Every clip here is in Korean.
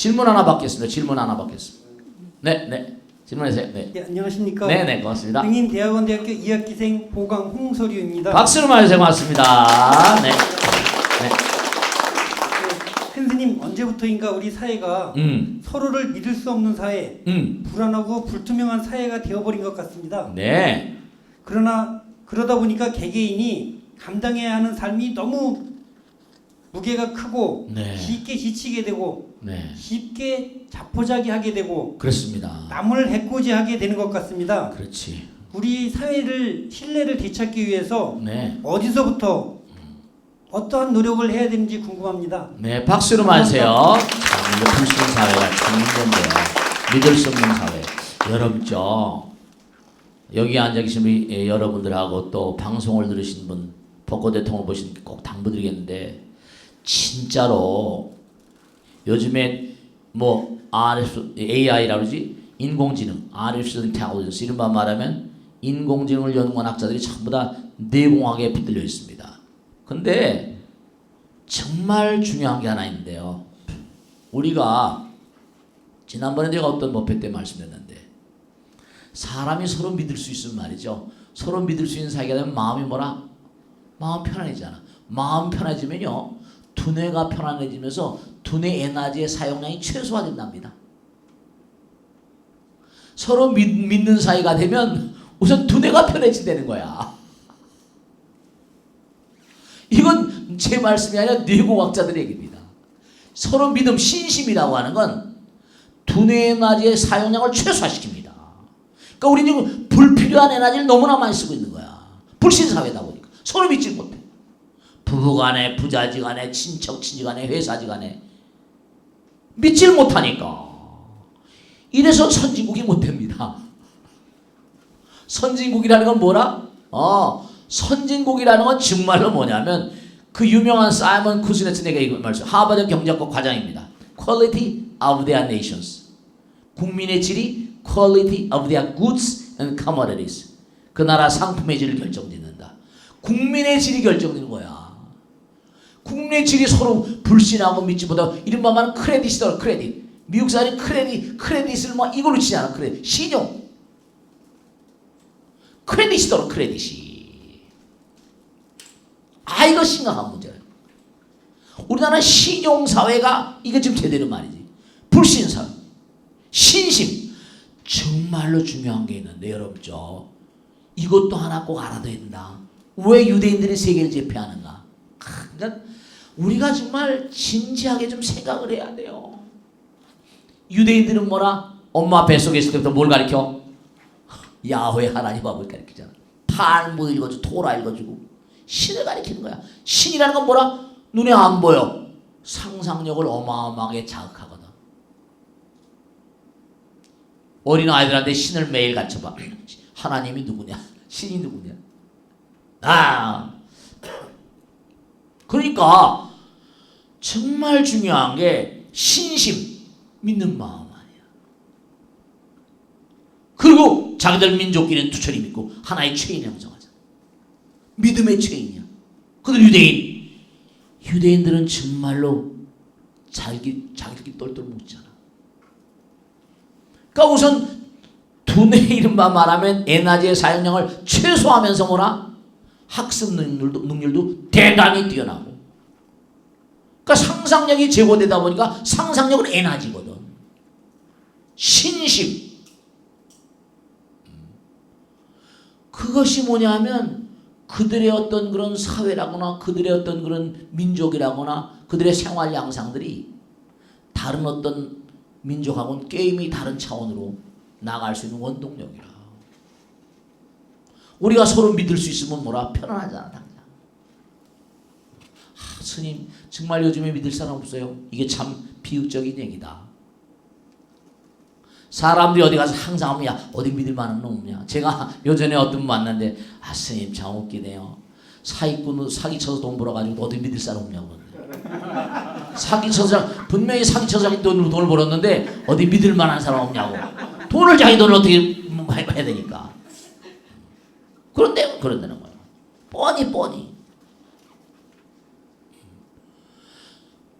질문 하나 받겠습니다. 질문 하나 받겠습니다. 네, 네. 질문하세요. 네. 네, 안녕하십니까. 네, 네, 고맙습니다. 흥인대학원대학교 2학기생 보강 홍서류입니다. 박수로 맞으세요. 고맙습니다. 네. 네. 큰 스님, 언제부터인가 우리 사회가 서로를 믿을 수 없는 사회, 불안하고 불투명한 사회가 되어버린 것 같습니다. 네. 그러다 보니까 개개인이 감당해야 하는 삶이 너무 무게가 크고 네. 쉽게 지치게 되고 네. 쉽게 자포자기하게 되고 그렇습니다. 남을 해코지하게 되는 것 같습니다. 그렇지. 우리 사회를 신뢰를 되찾기 위해서 네. 어디서부터 어떠한 노력을 해야 되는지 궁금합니다. 네, 박수로 맞으세요. 이거 불신 사회가 참 문제인데요. 믿을 수 없는 사회. 여러분죠. 여기 앉아 계신 우리 여러분들하고 또 방송을 들으신 분, 벚꽃 대통령을 보신 꼭 당부드리겠는데 진짜로 요즘에 뭐 AI라고 그러지? 인공지능, Artificial Intelligence 이른바 말하면 인공지능을 연구한 학자들이 전부 다 내공학에 붙들려 있습니다. 근데 정말 중요한 게 하나 있는데요. 우리가 지난번에 제가 어떤 법회 때 말씀드렸는데 사람이 서로 믿을 수 있으면 말이죠. 서로 믿을 수 있는 사이가 되면 마음이 뭐라? 마음 편안해지잖아. 마음 편해지면요. 두뇌가 편안해지면서 두뇌 에너지의 사용량이 최소화된답니다. 서로 믿는 사이가 되면 우선 두뇌가 편해지는 거야. 이건 제 말씀이 아니라 뇌공학자들의 얘기입니다. 서로 믿음, 신심이라고 하는 건 두뇌 에너지의 사용량을 최소화시킵니다. 그러니까 우리는 지금 불필요한 에너지를 너무나 많이 쓰고 있는 거야. 불신사회다 보니까. 서로 믿지 못해. 부부간에, 부자지간에, 친척, 친지간에, 회사지간에 믿질 못하니까 이래서 선진국이 못됩니다. 선진국이라는 건 뭐라? 선진국이라는 건 정말로 뭐냐면 그 유명한 사이먼 쿠즈네츠네가 이거 말씀. 하버드 경제학과 과장입니다. Quality of their nations. 국민의 질이 Quality of their goods and commodities. 그 나라 상품의 질을 결정짓는다. 국민의 질이 결정되는 거야. 국민의 질이 서로 불신하고 믿지 못하고 이른바 말하는 크레딧이더라. 크레딧. 미국 사람이 크레딧을 막 이걸로 치잖아. 크레딧. 신용. 크레딧이더라. 크레딧이. 이거 심각한 문제예요. 우리나라는 신용사회가 이게 지금 제대로 말이지. 불신사회. 신심. 정말로 중요한 게 있는데 여러분죠. 이것도 하나 꼭 알아둬야 된다. 왜 유대인들이 세계를 제패하는가? 그러니까 우리가 정말 진지하게 좀 생각을 해야 돼요. 유대인들은 뭐라? 엄마 뱃속에 있을 때부터 뭘 가르쳐? 야훼 하나님 아버지 가르치잖아. 탈무 읽어주고 토라 읽어주고 신을 가르치는 거야. 신이라는 건 뭐라? 눈에 안 보여. 상상력을 어마어마하게 자극하거든. 어린아이들한테 신을 매일 가르쳐봐. 하나님이 누구냐? 신이 누구냐? 그러니까 정말 중요한 게 신심, 믿는 마음 아니야. 그리고 자기들 민족끼리는 투철히 믿고 하나의 체인을 형성하자. 믿음의 체인이야. 그들 유대인들은 정말로 자기들끼리 똘똘 묻잖아. 그러니까 우선 두뇌 이른바 말하면 에너지의 사용량을 최소화하면서 뭐라? 학습 능률도 대단히 뛰어나고. 그러니까 상상력이 제고되다 보니까 상상력은 에너지거든. 신심. 그것이 뭐냐면 그들의 어떤 그런 사회라거나 그들의 어떤 그런 민족이라거나 그들의 생활 양상들이 다른 어떤 민족하고는 게임이 다른 차원으로 나갈 수 있는 원동력이라. 우리가 서로 믿을 수 있으면 뭐라? 편안하잖아 당장. 스님 정말 요즘에 믿을 사람 없어요? 이게 참 비극적인 얘기다. 사람들이 어디 가서 항상 하면 야 어디 믿을 만한 놈 없냐. 제가 요전에 어떤 분 만났는데 스님 참 웃기네요. 사기쳐서 돈 벌어가지고 어디 믿을 사람 없냐고. 분명히 사기쳐서 돈을 벌었는데 어디 믿을 만한 사람 없냐고. 자기 돈을 어떻게 해야 되니까. 그런다는 거예요. 뻔히.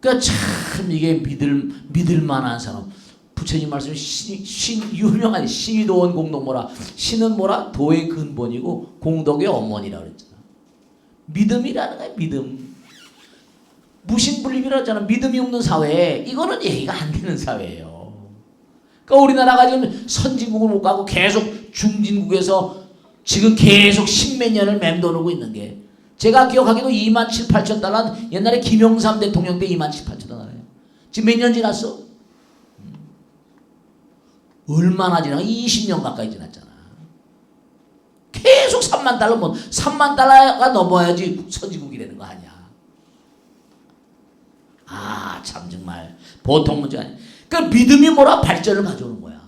그러니까 참 이게 믿을 만한 사람. 부처님 말씀이 유명한 신의도원 공동모라. 신은 뭐라? 도의 근본이고 공덕의 어머니라 그랬잖아. 믿음이라는 거야, 믿음. 무신불립이라 했잖아. 믿음이 없는 사회. 이거는 얘기가 안 되는 사회예요. 그러니까 우리나라가 지금 선진국을 못 가고 계속 중진국에서 지금 계속 십몇 년을 맴도르고 있는 게, 제가 기억하기도 2만 7, 8천 달러는 옛날에 김영삼 대통령 때 2만 7, 8천 달러예요. 지금 몇 년 지났어? 얼마나 지나? 20년 가까이 지났잖아. 계속 3만 달러, 3만 달러가 넘어야지 선진국이라는 거 아니야. 아, 참 정말 보통 문제가 아니야. 그러니까 믿음이 뭐라? 발전을 가져오는 거야.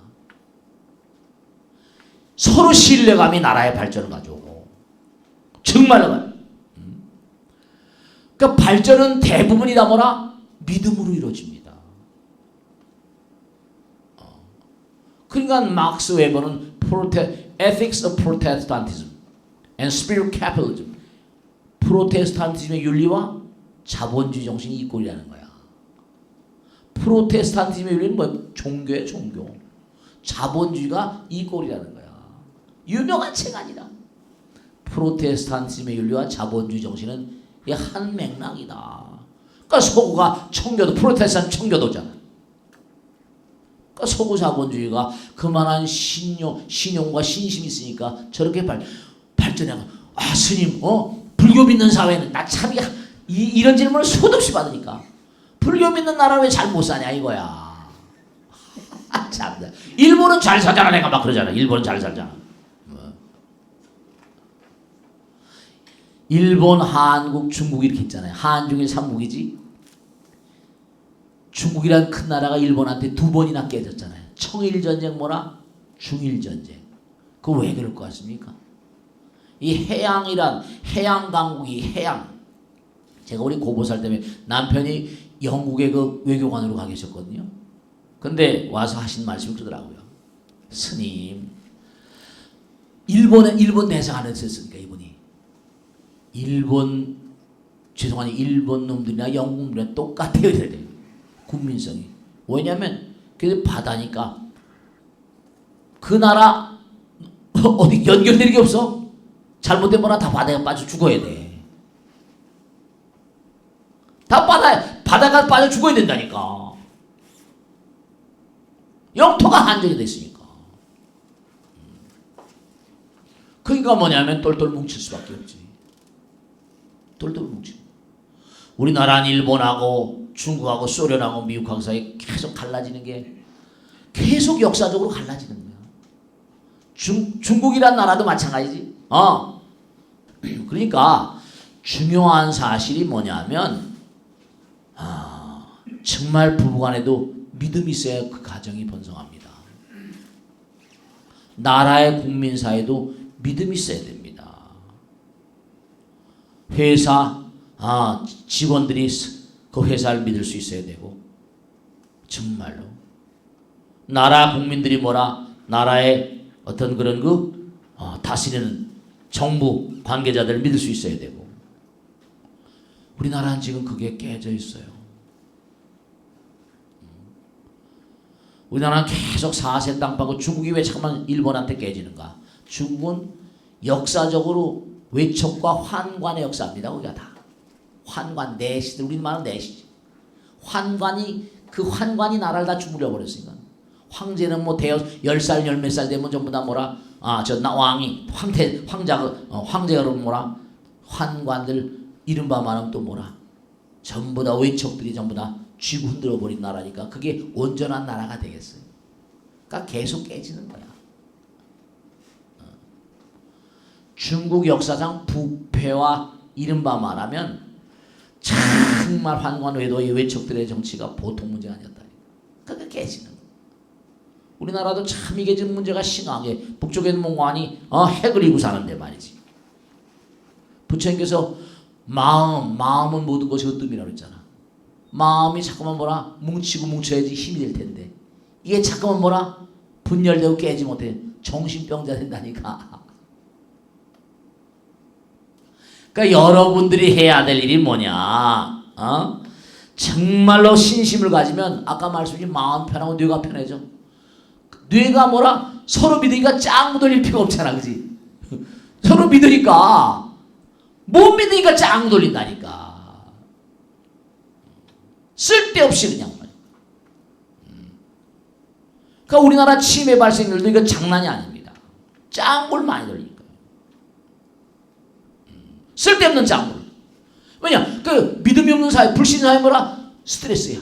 서로 신뢰감이 나라의 발전을 가져오고. 정말로 말이야. 그러니까 발전은 대부분이 다 뭐라? 믿음으로 이루어집니다. 그러니까 막스 웨버는 Ethics of Protestantism and Spirit Capitalism, 프로테스탄티즘의 윤리와 자본주의 정신이 이 꼴이라는 거야. 프로테스탄티즘의 윤리는 뭐야? 종교의 종교. 자본주의가 이 꼴이라는 거야. 유명한 책 아니다. 프로테스탄티즘의 윤리와 자본주의 정신은 한 맥락이다. 그러니까 서구가 청교도, 프로테스탄 청교도잖아. 그러니까 서구 자본주의가 그만한 신용과 신심이 있으니까 저렇게 발전해가. 아, 스님, 불교 믿는 사회는 나 참 이런 질문을 수도 없이 받으니까 불교 믿는 나라 왜 잘 못 사냐 이거야. 참, 일본은 잘 살잖아. 내가 막 그러잖아. 일본은 잘 살잖아. 일본, 한국, 중국 이렇게 있잖아요. 한중일 삼국이지. 중국이란 큰 나라가 일본한테 2번이나 깨졌잖아요. 청일전쟁 뭐라? 중일전쟁. 그거 왜 그럴 것 같습니까? 이 해양이란 해양강국이 해양. 제가 우리 고보살 때문에 남편이 영국의 그 외교관으로 가 계셨거든요. 근데 와서 하신 말씀이 그러더라고요. 스님, 일본 대사가 안 했었으니까 이분이. 일본 놈들이나 영국 놈들이나 똑같아요. 이래요. 국민성이. 왜냐면 그 바다니까 그 나라 어디 연결되는 게 없어. 잘못된 거나 다 바다에 빠져 죽어야 돼. 다 바다가 빠져 죽어야 된다니까. 영토가 한정이 됐으니까. 그러니까 뭐냐면 똘똘 뭉칠 수밖에 없지. 똘똘 뭉치고. 우리나라는 일본하고 중국하고 소련하고 미국하고 사이에 계속 갈라지는 게 계속 역사적으로 갈라지는 거야. 중국이란 나라도 마찬가지지. 그러니까 중요한 사실이 뭐냐면 정말 부부간에도 믿음이 있어야 그 가정이 번성합니다. 나라의 국민사회도 믿음이 있어야 됩니다. 회사, 직원들이 그 회사를 믿을 수 있어야 되고, 정말로 나라 국민들이 뭐라? 나라의 어떤 그런 다스리는 정부 관계자들을 믿을 수 있어야 되고. 우리나라는 지금 그게 깨져 있어요. 우리나라는 계속 4세 땅파고. 중국이 왜 잠깐만 일본한테 깨지는가? 중국은 역사적으로 외척과 환관의 역사입니다. 거기가 다 환관, 내시들. 우리 말은 내시지. 그 환관이 나라를 다 주물려 버렸으니까. 황제는 뭐 10살, 10몇 살 되면 전부 다 뭐라? 왕이, 황제가 그러면 뭐라? 환관들 이른바 말하면 또 뭐라? 전부 다 외척들이 전부 다 쥐고 흔들어 버린 나라니까 그게 온전한 나라가 되겠어요. 그러니까 계속 깨지는 거야. 중국 역사상 부패와 이른바 말하면 정말 환관 외도의 외척들의 정치가 보통 문제가 아니었다. 그러니까 깨지는 거야. 우리나라도 참 이게 지금 문제가 심하게 북쪽에는 몽관이 핵을 이고 사는데 말이지. 부처님께서 마음은 모든 것이 으뜸이라고 했잖아. 마음이 자꾸만 뭐라? 뭉치고 뭉쳐야지 힘이 될 텐데 이게 자꾸만 뭐라? 분열되고 깨지 못해. 정신병자 된다니까. 그러니까 여러분들이 해야 될 일이 뭐냐? 정말로 신심을 가지면 아까 말씀드린 마음 편하고 뇌가 편해져. 뇌가 뭐라? 서로 믿으니까 짱 묻어릴 필요가 없잖아, 그지? 서로 믿으니까 못 믿으니까 짱 돌린다니까. 쓸데없이 그냥 말이야. 그러니까 우리나라 치매 발생률도 이거 장난이 아닙니다. 짱굴 많이 돌리니까. 쓸데없는 짱굴. 왜냐? 그 믿음이 없는 사회, 불신 사회 뭐라? 스트레스야.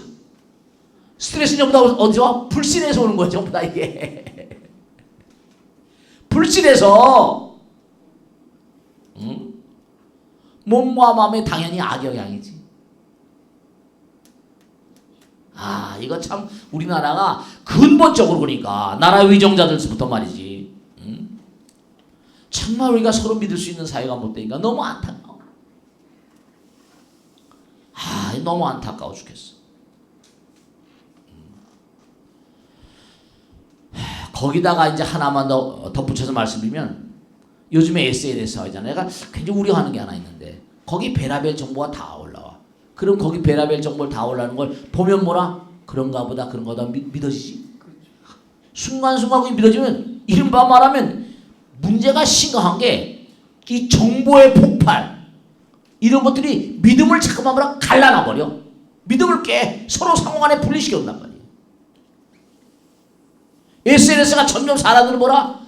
스트레스는 전부 다 어디서 와? 불신에서 오는 거야, 전부 다 이게. 불신에서, 몸과 마음에 당연히 악영향이지. 아, 이거 참 우리나라가 근본적으로 보니까 나라 위정자들부터 말이지. 정말 우리가 서로 믿을 수 있는 사회가 못 되니까 너무 안타까워. 아, 너무 안타까워 죽겠어. 거기다가 이제 하나만 더 덧붙여서 말씀드리면 요즘에 SNS 사회잖아요. 내가 굉장히 우려하는 게 하나 있는데 거기 베라벨 정보가 다 올라와. 그럼 거기 베라벨 정보를 다 올라오는 걸 보면 뭐라? 그런가 보다 그런가 보다 믿어지지. 순간순간 그게 믿어지면 이른바 말하면 문제가 심각한 게 이 정보의 폭발 이런 것들이 믿음을 자꾸만 뭐라 갈라놔버려. 믿음을 깨 서로 상호간에 분리시켜온단 말이에요. SNS가 점점 사람들은 뭐라?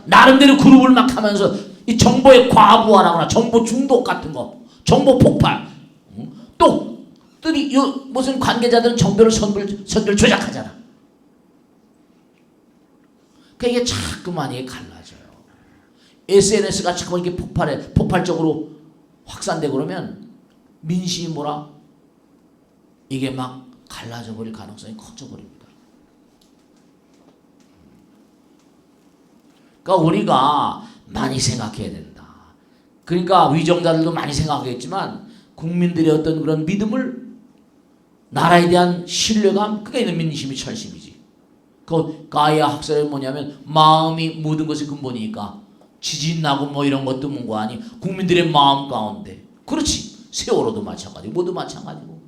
나름대로 그룹을 막 하면서 이 정보의 과부하라거나 정보 중독 같은 거, 정보 폭발. 또 무슨 관계자들은 정보를 선별 조작하잖아. 그러니까 이게 자꾸만 이게 갈라져요. SNS가 자꾸 이렇게 폭발적으로 확산되고 그러면 민심이 뭐라? 이게 막 갈라져 버릴 가능성이 커져 버립니다. 그러니까 우리가 많이 생각해야 된다. 그러니까 위정자들도 많이 생각하겠지만 국민들의 어떤 그런 믿음을 나라에 대한 신뢰감 그게 있는 민심이 철심이지. 그 가이아 학설이 뭐냐면 마음이 모든 것의 근본이니까 지진 나고 뭐 이런 것도 뭔가 아니 국민들의 마음 가운데 그렇지 세월호도 마찬가지고 모두 마찬가지고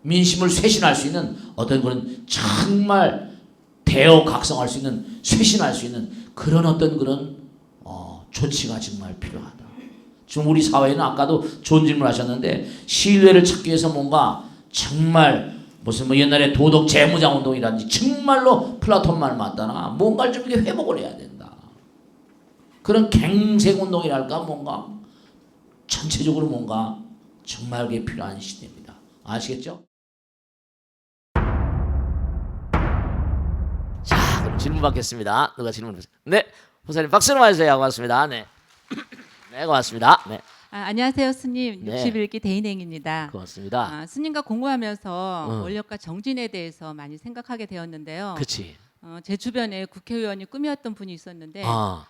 민심을 쇄신할 수 있는 어떤 그런 정말 대어각성할 수 있는 쇄신할 수 있는 그런 어떤 그런 조치가 정말 필요하다. 지금 우리 사회는 아까도 좋은 질문을 하셨는데 신뢰를 찾기 위해서 뭔가 정말 무슨 뭐 옛날에 도덕 재무장 운동이라든지 정말로 플라톤만 맞다나 뭔가를 좀 이렇게 회복을 해야 된다. 그런 갱생 운동이랄까 뭔가 전체적으로 뭔가 정말 그게 필요한 시대입니다. 아시겠죠? 자, 그럼 질문 받겠습니다. 누가 질문 주세요? 네, 목사님 박수로 맞으세요. 고맙습니다. 네, 네, 고맙습니다. 네. 안녕하세요, 스님. 네. 61기 대인행입니다. 고맙습니다. 스님과 공부하면서 원력과 정진에 대해서 많이 생각하게 되었는데요. 그렇지. 제 주변에 국회의원이 꿈이었던 분이 있었는데 아,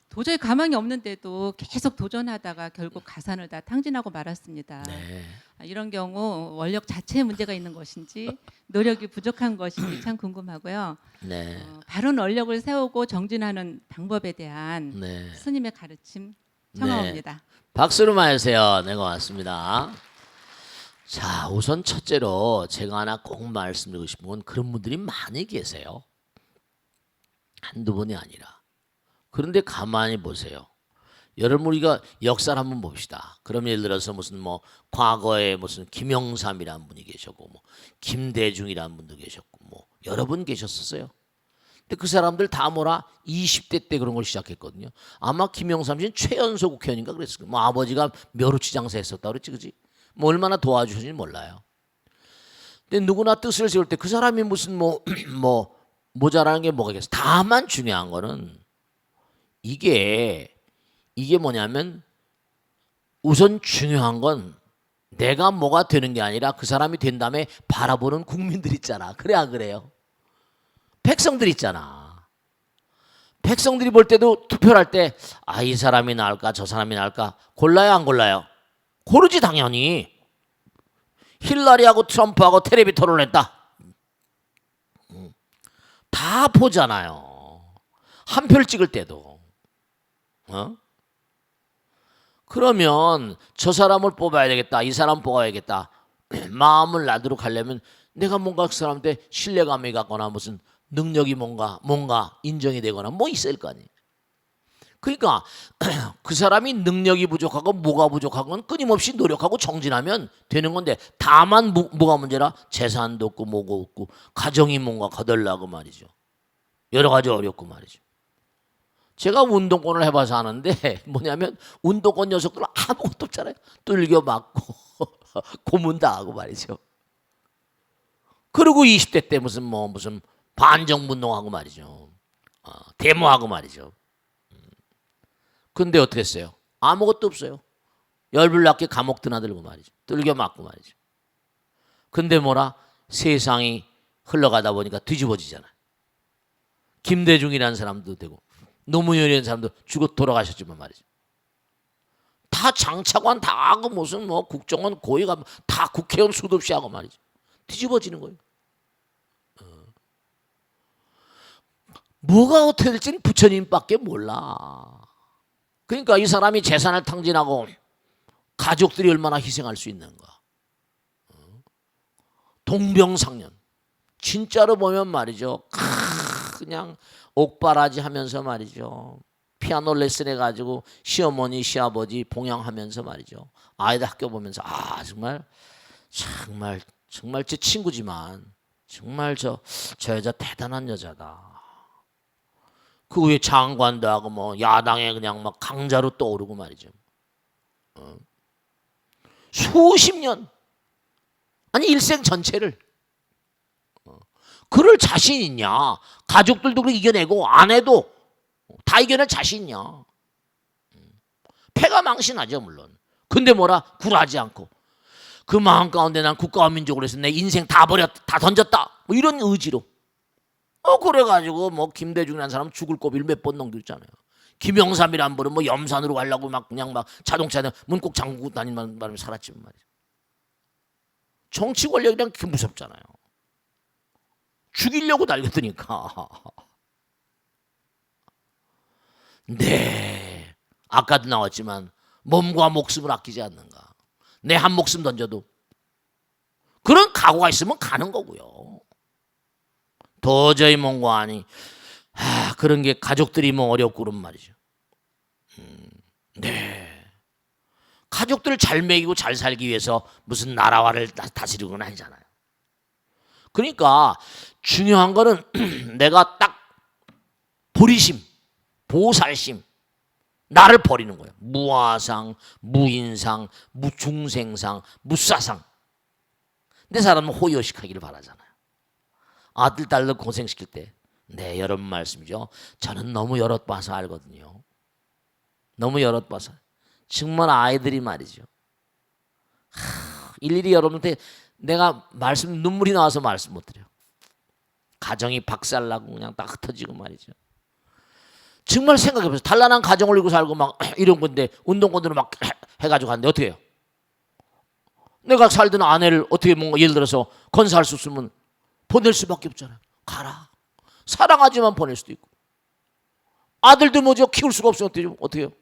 도저히 가망이 없는데도 계속 도전하다가 결국 가산을 다 탕진하고 말았습니다. 네. 이런 경우 원력 자체에 문제가 있는 것인지 노력이 부족한 것인지 참 궁금하고요. 네. 바른 원력을 세우고 정진하는 방법에 대한 네. 스님의 가르침 청하옵니다. 박수로 맞으세요. 네, 고맙습니다. 자, 우선 첫째로 제가 하나 꼭 말씀드리고 싶은 건 그런 분들이 많이 계세요. 한두 분이 아니라. 그런데 가만히 보세요. 여러분 우리가 역사를 한번 봅시다. 그럼 예를 들어서 무슨 뭐 과거에 무슨 김영삼이라는 분이 계셨고 뭐 김대중이라는 분도 계셨고 뭐 여러 분 계셨었어요. 근데 그 사람들 다 뭐라 20대 때 그런 걸 시작했거든요. 아마 김영삼 씨는 최연소 국회의원인가 그랬을 거예요. 뭐 아버지가 멸우치 장사 했었다 그랬지, 그지? 뭐 얼마나 도와주셨는지 몰라요. 근데 누구나 뜻을 세울 때 그 사람이 무슨 뭐 모자라는 게 뭐가 있겠어? 다만 중요한 거는 이게 뭐냐면 우선 중요한 건 내가 뭐가 되는 게 아니라 그 사람이 된 다음에 바라보는 국민들 있잖아. 그래 안 그래요? 백성들 있잖아. 백성들이 볼 때도 투표를 할 때 이 사람이 나을까 저 사람이 나을까 골라요 안 골라요? 고르지 당연히. 힐러리하고 트럼프하고 텔레비 토론을 했다. 다 보잖아요. 한 표를 찍을 때도. 그러면 저 사람을 뽑아야 되겠다. 이 사람 뽑아야겠다. 마음을 놔두고 가려면 내가 뭔가 그 사람한테 신뢰감이 갖거나 무슨 능력이 뭔가 인정이 되거나 뭐 있을 거 아니에요. 그러니까 그 사람이 능력이 부족하고 뭐가 부족한 건 끊임없이 노력하고 정진하면 되는 건데, 다만 뭐가 문제라? 재산도 없고 뭐가 없고 가정이 뭔가 거덜나고 말이죠. 여러 가지 어렵고 말이죠. 제가 운동권을 해봐서 아는데 뭐냐면 운동권 녀석들은 아무것도 없잖아요. 뚫겨 맞고 고문 당하고 말이죠. 그리고 20대 때 무슨 반정운동하고 말이죠. 데모하고 말이죠. 근데 어떻게 했어요? 아무것도 없어요. 열불나게 감옥 드나들고 말이죠. 뚫겨 맞고 말이죠. 근데 뭐라? 세상이 흘러가다 보니까 뒤집어지잖아요. 김대중이라는 사람도 되고 노무현이라는 사람도 죽어 돌아가셨지만 말이죠. 다 장차관 다 하고 무슨 국정원 고위가 다 국회의원 수도 없이 하고 말이죠. 뒤집어지는 거예요. 뭐가 어떻게 될지는 부처님밖에 몰라. 그러니까 이 사람이 재산을 탕진하고 가족들이 얼마나 희생할 수 있는가. 동병상련. 진짜로 보면 말이죠. 그냥 옥바라지 하면서 말이죠. 피아노 레슨 해가지고 시어머니 시아버지 봉양하면서 말이죠. 아이들 학교 보면서 정말 제 친구지만 정말 저 여자 대단한 여자다. 그 후에 장관도 하고 야당에 그냥 강자로 떠오르고 말이죠. 수십 년, 아니 일생 전체를 그럴 자신 있냐? 가족들도 그렇게 이겨내고 아내도 다 이겨낼 자신 있냐? 패가 망신하죠 물론. 근데 뭐라? 굴하지 않고 그 마음 가운데 난 국가와 민족을 위해서 내 인생 다 다 던졌다. 이런 의지로. 그래가지고 김대중이라는 사람 죽을 고비를 몇 번 넘겼잖아요. 김영삼이란 분은 염산으로 가려고 그냥 자동차에 문 꼭 잠그고 다니는 바람에 살았지만 말이죠. 정치 권력이란 게 무섭잖아요. 죽이려고 달려드니까. 네, 아까도 나왔지만 몸과 목숨을 아끼지 않는가. 내 한 목숨 던져도 그런 각오가 있으면 가는 거고요. 도저히 뭔가 아니 그런 게 가족들이 어렵고 그런 말이죠. 네, 가족들을 잘 먹이고 잘 살기 위해서 무슨 나라화를 다스리는 건 아니잖아요. 그러니까 중요한 거는 내가 딱 보리심, 보살심, 나를 버리는 거예요. 무아상, 무인상, 무중생상, 무사상. 내 사람은 호의호식하기를 바라잖아요. 아들, 딸들 고생시킬 때. 네, 여러분 말씀이죠. 저는 너무 여럿봐서 알거든요. 너무 여럿봐서. 정말 아이들이 말이죠. 일일이 여러분한테 내가 눈물이 나와서 말씀 못 드려요. 가정이 박살나고 그냥 딱 흩어지고 말이죠. 정말 생각해보세요. 단란한 가정을 이루고 살고 이런 건데 운동권으로 해가지고 하는데 어떻게 해요? 내가 살던 아내를 어떻게 예를 들어서 건사할 수 없으면 보낼 수밖에 없잖아요. 가라. 사랑하지만 보낼 수도 있고. 아들도 뭐죠? 키울 수가 없으면 어떻게 해요?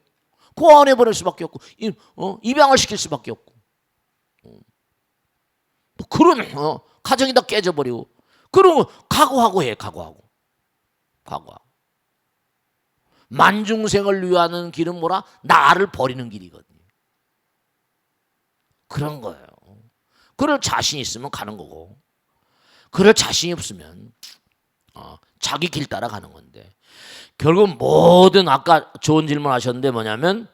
그 안에 보낼 수밖에 없고 입양을 시킬 수밖에 없고. 그런 가정이 다 깨져버리고. 그러면 각오하고 해. 각오하고. 만중생을 위하는 길은 뭐라? 나를 버리는 길이거든요. 그런 거예요. 그럴 자신이 있으면 가는 거고, 그럴 자신이 없으면 자기 길 따라가는 건데, 결국 모든 아까 좋은 질문 하셨는데 뭐냐면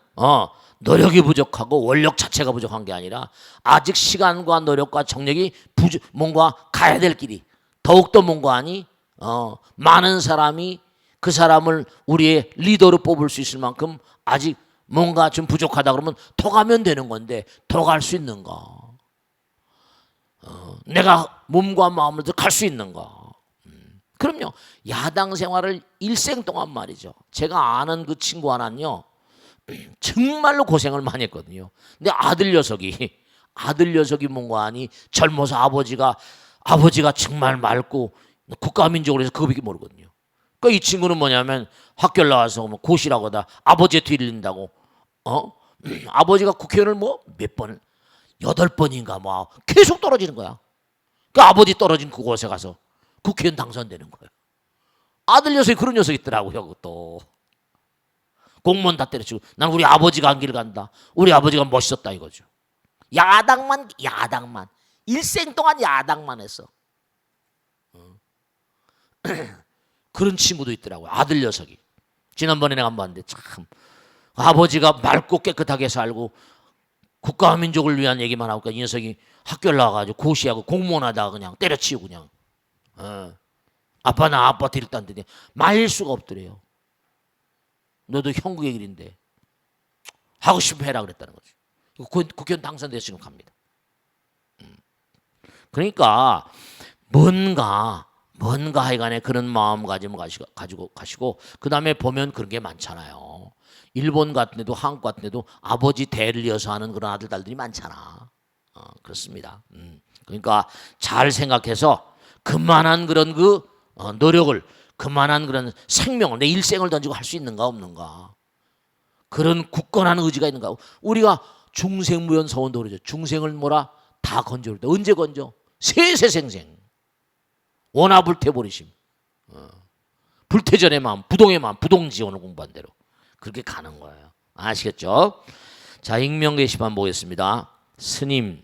노력이 부족하고 원력 자체가 부족한 게 아니라 아직 시간과 노력과 정력이 뭔가 가야 될 길이 더욱더 뭔가 아니 많은 사람이 그 사람을 우리의 리더로 뽑을 수 있을 만큼 아직 뭔가 좀 부족하다 그러면 더 가면 되는 건데 더 갈 수 있는가? 내가 몸과 마음을 갈 수 있는가? 그럼요. 야당 생활을 일생 동안 말이죠. 제가 아는 그 친구 하나는요. 정말로 고생을 많이 했거든요. 근데 아들 녀석이 뭔가 아니 젊어서 아버지가 정말 맑고 국가민족을 해서 그거밖에 모르거든요. 그러니까 이 친구는 뭐냐면 학교를 나와서 고시라고 다 아버지의 뒤를 린다고 아버지가 국회의원을 몇 번을 8번인가 뭐 계속 떨어지는 거야. 그 아버지 떨어진 그곳에 가서 국회의원 당선되는 거예요. 아들 녀석이 그런 녀석이 있더라고요. 또 공무원 다 때려치고 난 우리 아버지가 한 길 간다. 우리 아버지가 멋있었다 이거죠. 야당만 일생 동안 야당만 했어. 그런 친구도 있더라고요. 아들 녀석이. 지난번에 내가 한번 봤는데 참 아버지가 맑고 깨끗하게 살고 국가와 민족을 위한 얘기만 하고 이 녀석이 학교를 나와가지고 고시하고 공무원 하다가 그냥 때려치우고 그냥 아빠 나 아빠한테 일단데 말릴 수가 없더래요. 너도 형국의 길인데 하고 싶으면 해라 그랬다는 거죠. 국회의원 당선돼서 지금 갑니다. 그러니까 뭔가 하여간에 그런 마음가짐을 가지고 가시고 그 다음에 보면 그런 게 많잖아요. 일본 같은 데도 한국 같은 데도 아버지 대를 이어서 하는 그런 아들 딸들이 많잖아. 그렇습니다. 그러니까 잘 생각해서 그만한 그런 노력을 그만한 그런 생명을 내 일생을 던지고 할 수 있는가 없는가 그런 굳건한 의지가 있는가. 우리가 중생무연 서원도 그러죠. 중생을 뭐라 다 건져올 때 언제 건져? 세세생생 원하 불태버리심 불태전의 마음 부동의 마음 부동지원을 공부한 대로 그렇게 가는 거예요. 아시겠죠? 자, 익명 게시판 보겠습니다. 스님,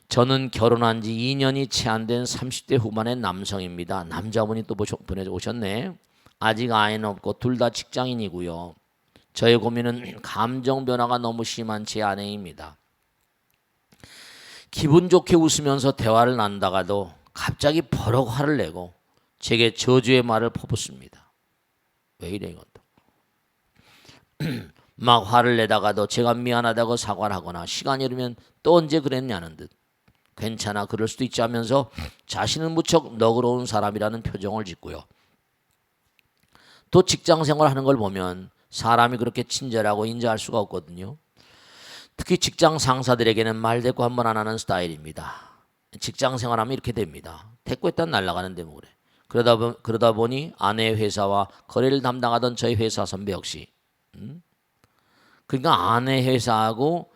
저는 결혼한 지 2년이 채 안 된 30대 후반의 남성입니다. 남자분이 또 보내오셨네. 아직 아이는 없고 둘 다 직장인이고요. 저의 고민은 감정 변화가 너무 심한 제 아내입니다. 기분 좋게 웃으면서 대화를 나누다가도 갑자기 버럭 화를 내고 제게 저주의 말을 퍼붓습니다. 왜 이래 이것도. 막 화를 내다가도 제가 미안하다고 사과를 하거나 시간이 흐르면 또 언제 그랬냐는 듯 괜찮아 그럴 수도 있지 하면서 자신은 무척 너그러운 사람이라는 표정을 짓고요. 또 직장생활 하는 걸 보면 사람이 그렇게 친절하고 인자할 수가 없거든요. 특히 직장 상사들에게는 말대꾸 한 번 안 하는 스타일입니다. 직장생활 하면 이렇게 됩니다. 대꾸했다 날아가는데 뭐 그래. 그러다 보니 아내의 회사와 거래를 담당하던 저희 회사 선배 역시 그러니까 아내 회사하고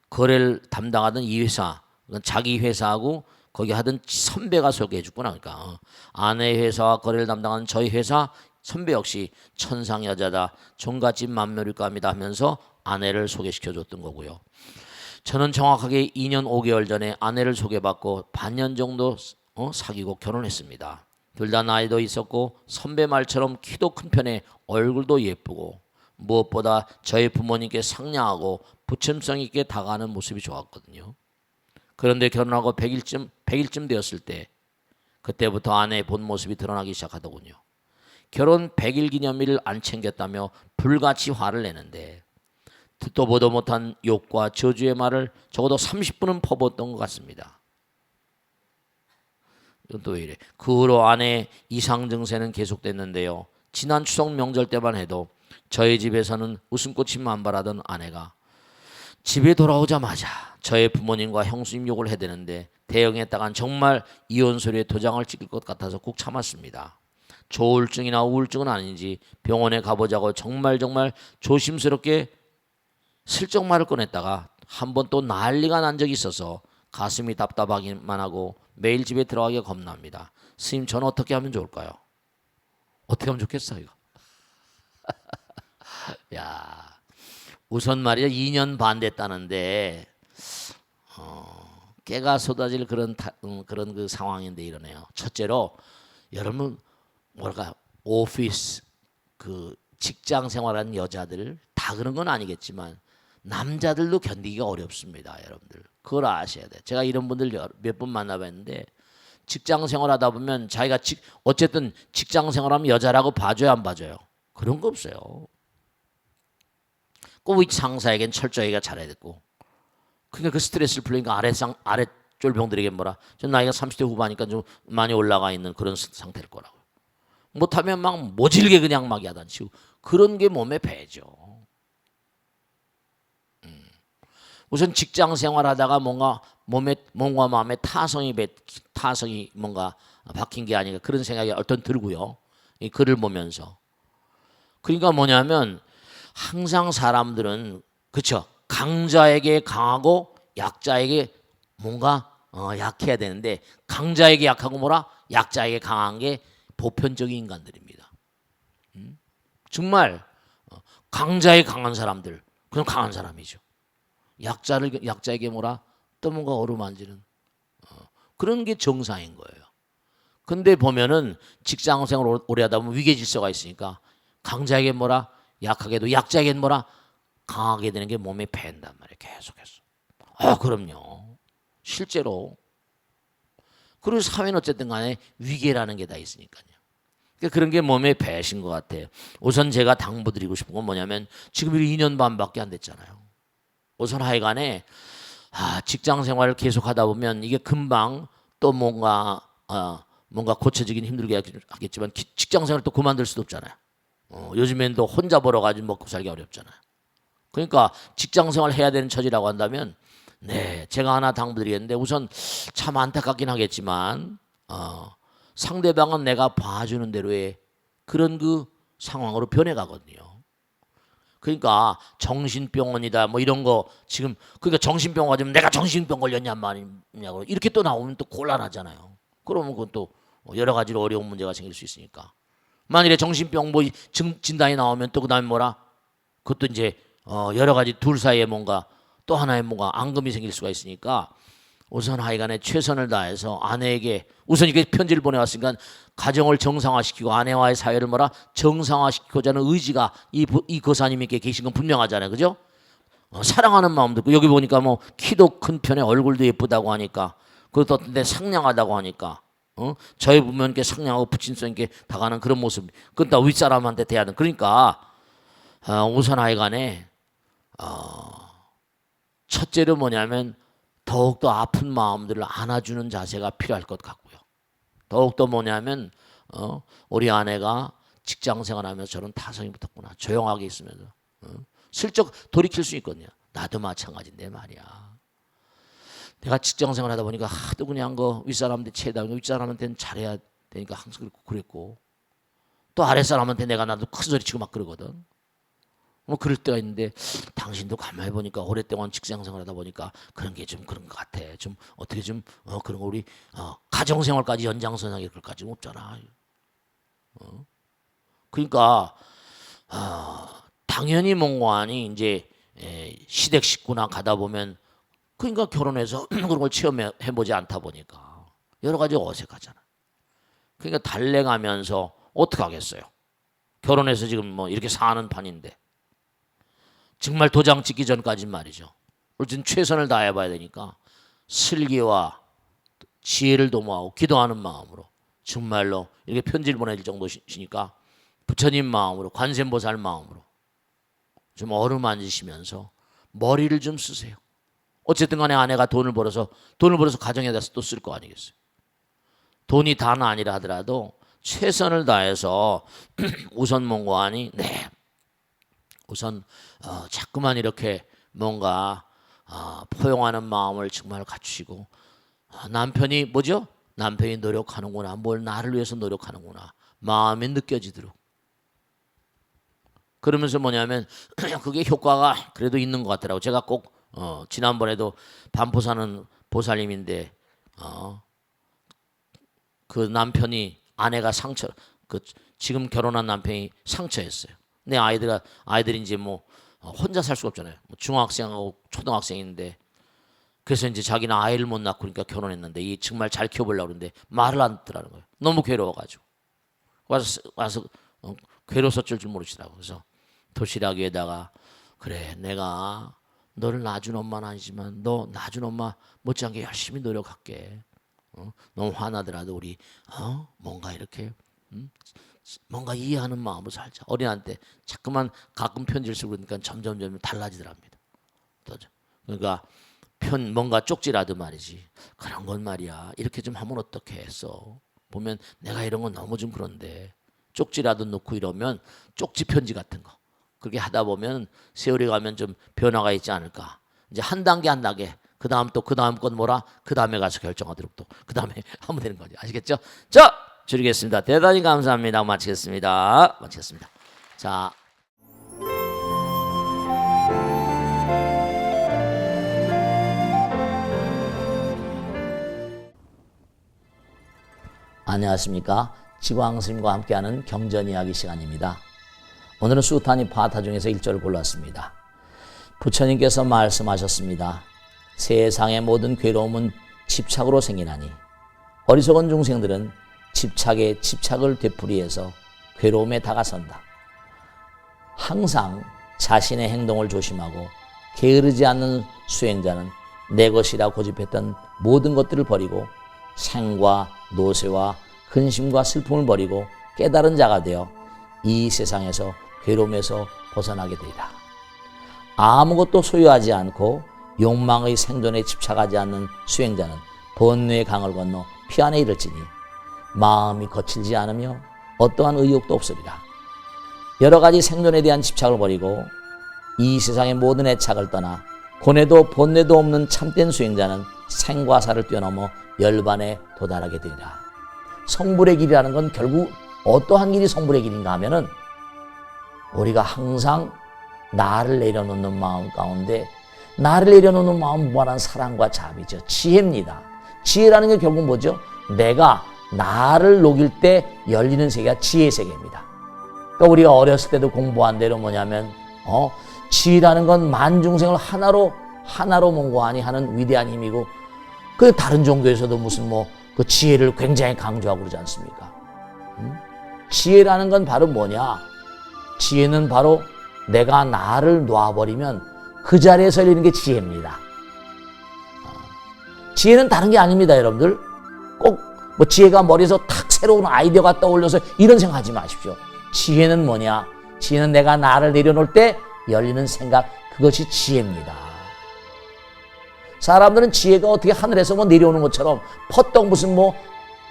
거래를 담당하던 이 회사 자기 회사하고 거기 하던 선배가 소개해 줬구나. 그러니까 아내 회사와 거래를 담당하는 저희 회사 선배 역시 천상 여자다 종갓집 맏며느리일까 합니다 하면서 아내를 소개시켜 줬던 거고요. 저는 정확하게 2년 5개월 전에 아내를 소개받고 반년 정도 사귀고 결혼했습니다. 둘 다 나이도 있었고 선배 말처럼 키도 큰 편에 얼굴도 예쁘고 무엇보다 저희 부모님께 상냥하고 부침성 있게 다가가는 모습이 좋았거든요. 그런데 결혼하고 100일쯤 되었을 때 그때부터 아내의 본 모습이 드러나기 시작하더군요. 결혼 100일 기념일을 안 챙겼다며 불같이 화를 내는데 듣도 보도 못한 욕과 저주의 말을 적어도 30분은 퍼붓던 것 같습니다. 이건 또 왜 이래? 그 후로 아내의 이상 증세는 계속됐는데요. 지난 추석 명절 때만 해도 저희 집에서는 웃음꽃이 만발하던 아내가 집에 돌아오자마자 저의 부모님과 형수님 욕을 해대는데 대응했다간 정말 이혼 소리에 도장을 찍을 것 같아서 꾹 참았습니다. 조울증이나 우울증은 아닌지 병원에 가보자고 정말 조심스럽게 슬쩍 말을 꺼냈다가 한 번 또 난리가 난 적이 있어서 가슴이 답답하기만 하고 매일 집에 들어가기가 겁납니다. 스님, 저는 어떻게 하면 좋을까요? 어떻게 하면 좋겠어 이거. 야, 우선 말이야 2년 반 됐다는데 깨가 쏟아질 그런 그 상황인데 이러네요. 첫째로 여러분 뭐랄까 오피스 그 직장 생활하는 여자들 다 그런 건 아니겠지만 남자들도 견디기가 어렵습니다. 여러분들 그걸 아셔야 돼. 제가 이런 분들 몇 번 만나봤는데 직장 생활하다 보면 자기가 어쨌든 직장 생활하면 여자라고 봐줘야 안 봐줘요? 그런 거 없어요. 꼭 상사에겐 철저히가 잘해야 되고 그러니까 그 스트레스를 풀리니까 아래쪽 병들에게 뭐라 전 나이가 30대 후반이니까 좀 많이 올라가 있는 그런 상태일 거라고. 못하면 막 모질게 그냥 막 야단치고 그런 게 몸에 배죠. 우선 직장 생활하다가 뭔가 몸과 마음에 타성이 뭔가 박힌 게 아닌가 그런 생각이 얼핏 들고요. 이 글을 보면서 그러니까 뭐냐면 항상 사람들은 그렇죠. 강자에게 강하고 약자에게 뭔가 약해야 되는데 강자에게 약하고 뭐라 약자에게 강한 게 보편적인 인간들입니다. 정말 강자에 강한 사람들 그냥 강한 사람이죠. 약자에게 뭐라 또 뭔가 어루만지는 그런 게 정상인 거예요. 근데 보면은 직장 생활 오래 하다 보면 위계 질서가 있으니까 강자에게 뭐라 약하게도 약자에게 뭐라 강하게 되는 게 몸에 배인단 말이에요. 계속해서. 그럼요. 실제로. 그리고 사회는 어쨌든 간에 위계라는 게 다 있으니까요. 그러니까 그런 게 몸에 배신 것 같아요. 우선 제가 당부드리고 싶은 건 뭐냐면 지금 2년 반밖에 안 됐잖아요. 우선 하여간에 직장 생활을 계속 하다 보면 이게 금방 또 뭔가 고쳐지긴 힘들게 하겠지만 직장 생활을 또 그만둘 수도 없잖아요. 요즘엔 또 혼자 벌어가지고 먹고 살기 어렵잖아요. 그러니까 직장 생활 해야 되는 처지라고 한다면 네 제가 하나 당부드리겠는데 우선 참 안타깝긴 하겠지만 상대방은 내가 봐주는 대로의 그런 그 상황으로 변해가거든요. 그러니까 정신병원이다 뭐 이런 거 지금 그러니까 정신병원 가지면 내가 정신병 걸렸냐 말이냐고 이렇게 또 나오면 또 곤란하잖아요. 그러면 그건 또 여러 가지로 어려운 문제가 생길 수 있으니까 만일에 정신병 뭐 진단이 나오면 또 그다음에 뭐라 그것도 이제 여러 가지 둘 사이에 뭔가 또 하나의 뭔가 앙금이 생길 수가 있으니까 우선 하여간에 최선을 다해서 아내에게 우선 이게 편지를 보내왔으니까 가정을 정상화시키고 아내와의 사회를 뭐라 정상화시키고자 하는 의지가 이 거사님께 계신 건 분명하잖아요. 그죠? 사랑하는 마음도 있고 여기 보니까 뭐 키도 큰 편에 얼굴도 예쁘다고 하니까 그것도 어떤 데 상냥하다고 하니까 저희 부모님께 상냥하고 부친성 있게 다가가는 그런 모습 그건 다 윗사람한테 대하는 그러니까 우선 하여간에 첫째로 뭐냐면 더욱더 아픈 마음들을 안아주는 자세가 필요할 것 같고요. 더욱더 뭐냐면 우리 아내가 직장 생활하면서 저런 타성이 붙었구나. 조용하게 있으면서 슬쩍 돌이킬 수 있거든요. 나도 마찬가지인데 말이야. 내가 직장 생활하다 보니까 하도 그냥 윗사람한테 체다고 윗사람한테는 잘해야 되니까 항상 그랬고 또 아랫사람한테 내가 나도 큰 소리 치고 막 그러거든. 뭐 그럴 때가 있는데 당신도 가만히 보니까 오랫동안 직장 생활하다 보니까 그런 게 좀 그런 것 같아. 좀 어떻게 좀 그런 거 우리 가정 생활까지 연장선상에 그럴까지 없잖아. 그러니까 당연히 뭔가니 이제 시댁 식구나 가다 보면 그러니까 결혼해서 그런 걸 체험해 보지 않다 보니까 여러 가지 어색하잖아. 그러니까 달래가면서 어떻게 하겠어요? 결혼해서 지금 뭐 이렇게 사는 판인데. 정말 도장 찍기 전까지는 말이죠. 우리는 최선을 다해봐야 되니까 슬기와 지혜를 도모하고 기도하는 마음으로 정말로 이렇게 편지를 보내줄 정도시니까 부처님 마음으로 관세음보살 마음으로 좀 어루만지시면서 머리를 좀 쓰세요. 어쨌든 간에 아내가 돈을 벌어서 가정에다 또 쓸 거 아니겠어요. 돈이 다는 아니라 하더라도 최선을 다해서 우선 뭔가하니 우선 자꾸만 이렇게 뭔가 포용하는 마음을 정말 갖추시고 남편이 뭐죠? 남편이 노력하는구나. 뭘 나를 위해서 노력하는구나. 마음이 느껴지도록. 그러면서 뭐냐면 그게 효과가 그래도 있는 것 같더라고. 제가 꼭 지난번에도 반포 사는 보살님인데 그 남편이 아내가 지금 결혼한 남편이 상처였어요. 내 아이들이 이제 뭐 혼자 살 수가 없잖아요. 뭐 중학생하고 초등학생인데 그래서 이제 자기는 아이를 못 낳고 그러니까 결혼했는데 이 정말 잘 키워보려고 그러는데 말을 안 듣더라는 거예요. 너무 괴로워가지고 와서 괴로워서 어쩔 줄 모르시더라고. 그래서 도시락 위에다가 그래 내가 너를 낳아준 엄마는 아니지만 너 낳아준 엄마 못지않게 열심히 노력할게. 너무 화나더라도 우리 뭔가 이렇게 뭔가 이해하는 마음으로 살자. 어린한테 자꾸만 가끔 편지를 쓰고 그러니까 점점 달라지더랍니다. 그러니까 뭔가 쪽지라도 말이지. 그런 건 말이야. 이렇게 좀 하면 어떻게 했어. 보면 내가 이런 건 너무 좀 그런데 쪽지라도 넣고 이러면 쪽지 편지 같은 거. 그렇게 하다 보면 세월이 가면 좀 변화가 있지 않을까. 이제 한 단계 그 다음 또 그 다음 건 뭐라 그 다음에 가서 결정하도록 또 그 다음에 하면 되는 거죠. 아시겠죠? 자 줄이겠습니다. 대단히 감사합니다. 마치겠습니다. 자. 안녕하십니까. 지광스님과 함께하는 경전 이야기 시간입니다. 오늘은 수타니 파타 중에서 1절을 골랐습니다. 부처님께서 말씀하셨습니다. 세상의 모든 괴로움은 집착으로 생기나니 어리석은 중생들은 집착에 집착을 되풀이해서 괴로움에 다가선다. 항상 자신의 행동을 조심하고 게으르지 않는 수행자는 내 것이라 고집했던 모든 것들을 버리고 생과 노쇠와 근심과 슬픔을 버리고 깨달은 자가 되어 이 세상에서 괴로움에서 벗어나게 되리라. 아무것도 소유하지 않고 욕망의 생존에 집착하지 않는 수행자는 번뇌의 강을 건너 피안에 이를지니 마음이 거칠지 않으며 어떠한 의욕도 없으리라. 여러 가지 생존에 대한 집착을 버리고 이 세상의 모든 애착을 떠나 고뇌도 번뇌도 없는 참된 수행자는 생과 사를 뛰어넘어 열반에 도달하게 되리라. 성불의 길이라는 건 결국 어떠한 길이 성불의 길인가 하면은 우리가 항상 나를 내려놓는 마음 가운데 나를 내려놓는 마음 무한한 사랑과 자비죠. 지혜입니다. 지혜라는 게 결국 뭐죠? 내가 나를 녹일 때 열리는 세계가 지혜의 세계입니다. 그러니까 우리가 어렸을 때도 공부한 대로 뭐냐면 지혜라는 건 만중생을 하나로 몽고하니 하는 위대한 힘이고 그 다른 종교에서도 무슨 그 지혜를 굉장히 강조하고 그러지 않습니까? 지혜라는 건 바로 뭐냐? 지혜는 바로 내가 나를 놔버리면 그 자리에서 열리는 게 지혜입니다. 지혜는 다른 게 아닙니다, 여러분들. 꼭 지혜가 머리에서 탁 새로운 아이디어가 떠올려서 이런 생각하지 마십시오. 지혜는 뭐냐? 지혜는 내가 나를 내려놓을 때 열리는 생각, 그것이 지혜입니다. 사람들은 지혜가 어떻게 하늘에서 내려오는 것처럼 퍼떡 무슨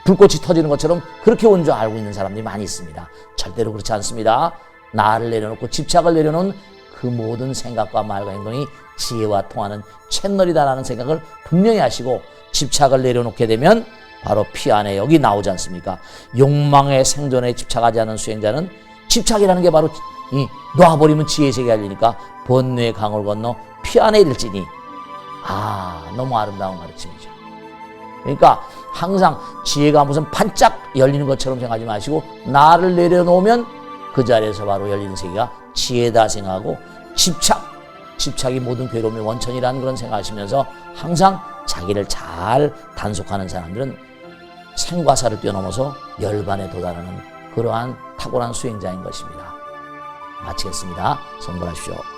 불꽃이 터지는 것처럼 그렇게 온 줄 알고 있는 사람들이 많이 있습니다. 절대로 그렇지 않습니다. 나를 내려놓고 집착을 내려놓은 그 모든 생각과 말과 행동이 지혜와 통하는 채널이다라는 생각을 분명히 하시고 집착을 내려놓게 되면 바로 피 안에 여기 나오지 않습니까? 욕망의 생존에 집착하지 않은 수행자는 집착이라는 게 바로 놔버리면 지혜의 세계가 열리니까 번뇌의 강을 건너 피 안에 이를지니 너무 아름다운 가르침이죠. 그러니까 항상 지혜가 무슨 반짝 열리는 것처럼 생각하지 마시고 나를 내려놓으면 그 자리에서 바로 열리는 세계가 지혜다 생각하고 집착이 모든 괴로움의 원천이라는 그런 생각하시면서 항상 자기를 잘 단속하는 사람들은 생과 사를 뛰어넘어서 열반에 도달하는 그러한 탁월한 수행자인 것입니다. 마치겠습니다. 성불하십시오.